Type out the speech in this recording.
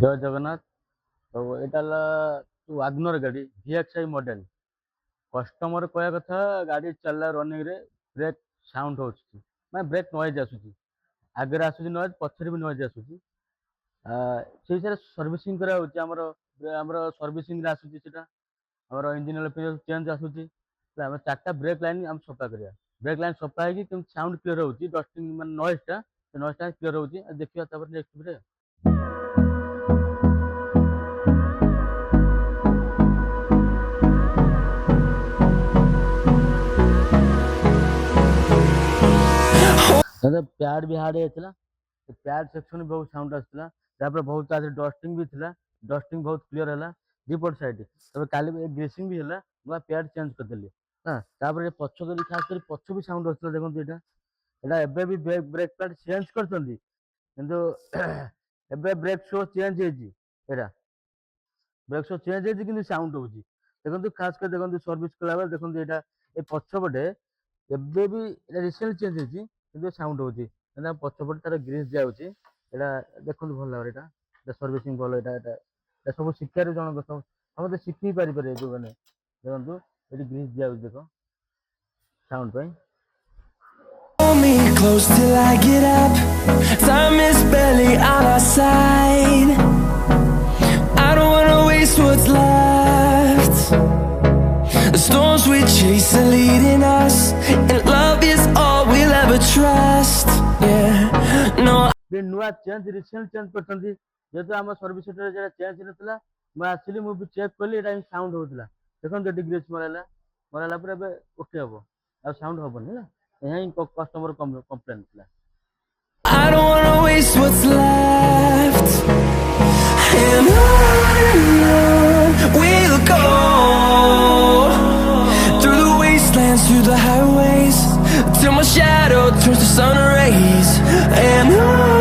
ଜୟ ଜଗନ୍ନାଥ। ତ ଏଇଟା ହେଲା ୱାଗନର ଗାଡ଼ି VXI ମଡେଲ। କଷ୍ଟମର କହିବା କଥା ଗାଡ଼ି ଚାଲିଲା ରନିଂରେ ବ୍ରେକ୍ ସାଉଣ୍ଡ ହେଉଛି, ମାନେ ବ୍ରେକ୍ ନଏଜ୍ ଆସୁଛି। ଆଗରେ ଆସୁଛି ନଏଜ୍, ପଛରେ ବି ନଏଜ୍ ଆସୁଛି। ସେଇ ହିସାବରେ ସର୍ଭିସିଂ କରାହେଉଛି। ଆମର ସର୍ଭିସିଂରେ ଆସୁଛି ସେଟା। ଆମର ଇଞ୍ଜିନ୍ ଅଏଲ୍ ଚେଞ୍ଜ ଆସୁଛି। ଆମେ 4ଟା ବ୍ରେକ୍ ଲାଇନ୍ ଆମେ ସଫା କରିବା। ବ୍ରେକ୍ ଲାଇନ୍ ସଫା ହେଇକି କେମିତି ସାଉଣ୍ଡ କ୍ଲିୟର ହେଉଛି, ଡଷ୍ଟିଂ ମାନେ ନଏଜ୍ଟା, ସେ ନଏଜ୍ଟା କ୍ଲିୟର ହେଉଛି। ଦେଖିବା ତାପରେ ନେକ୍ସଟ। ପ୍ୟାଡ୍ ବି ହାର୍ଡ ହେଇଥିଲା। ପ୍ୟାଡ୍ ସେକ୍ସନ ବହୁତ ସାଉଣ୍ଡ ଆସିଥିଲା। ତାପରେ ବହୁତ ତା ଦେହରେ ଡଷ୍ଟିଂ ବି ଥିଲା। ଡଷ୍ଟିଂ ବହୁତ କ୍ଲିୟର ହେଲା ଦିପଟ ସାଇଡ୍। ତାପରେ କାଲି ଗ୍ରେସିଂ ବି ହେଲା, ନୂଆ ପ୍ୟାଡ୍ ଚେଞ୍ଜ କରିଦେଲି। ତାପରେ ପଛ ଯଦି ଖାସ କରି ପଛ ବି ସାଉଣ୍ଡ ଆସିଥିଲା। ଦେଖନ୍ତୁ ଏଇଟା ଏବେ ବି ବ୍ରେକ୍ ପ୍ୟାଡ୍ ଚେଞ୍ଜ କରିଛନ୍ତି, କିନ୍ତୁ ଏବେ ବ୍ରେକ୍ ଶୋ ଚେଞ୍ଜ ହେଇଛି। ଏଇଟା ବ୍ରେକ୍ ଶୋ ଚେଞ୍ଜ ହେଇଛି କିନ୍ତୁ ସାଉଣ୍ଡ ହଉଛି। ଦେଖନ୍ତୁ ଖାସ କରି ଦେଖନ୍ତୁ ସର୍ଭିସ କଲାବେଳେ ଦେଖନ୍ତୁ ଏଇଟା ଏ ପଛପଟେ ଏବେ ବି ଏଇଟା ରିସେଣ୍ଟ ଚେଞ୍ଜ ହେଇଛି କିନ୍ତୁ ସାଉଣ୍ଡ ହଉଛି। ପଛପଟେ ତାର ଗ୍ରୀସ୍ ଦିଆହଉଛି। ଏଇଟା ଦେଖନ୍ତୁ ଭଲ ଭାବରେ ଏଇଟା ସର୍ଭିସିଂ ଭଲ। ଏଇଟା ସବୁ ଶିକ୍ଷାରେ ଜଣକ ସମସ୍ତେ ଶିଖି ପାରିପାରିବେ ଯୋଉମାନେ। ଦେଖନ୍ତୁ ଏଠି ଗ୍ରୀସ୍ ଦିଆହଉଛି, ଦେଖ ସାଉଣ୍ଡ ପାଇଁ। Hold me close till I get up. Time is barely on our side. I don't wanna waste what's left. The storms we chase are leading us, and love is all we'll ever trust. Yeah, no. ନୂଆ change recent change କରିଛନ୍ତି, ଯେହେତୁ ଆମ service ସେଣ୍ଟରରେ ଯେଟା change ହେଇନଥିଲା। ମୁଁ ଆସିଲି, ମୁଁ ବି ଚେକ୍ କଲି, ଏଇଟା ହିଁ ସାଉଣ୍ଡ ହଉଥିଲା। ଦେଖନ୍ତୁ ଏଠି ଗ୍ରୀସ୍ ମରାଇଲା ପରେ ଏବେ ଓକେ ହବ, ଆଉ ସାଉଣ୍ଡ ହବନି ହେଲା। ଏହା ହିଁ କଷ୍ଟମର କମ୍ପ୍ଲେନ୍ ଥିଲା। I don't wanna waste what's left. And on we'll go, through the wastelands, through the highways, till my shadow turns to sun rays. And on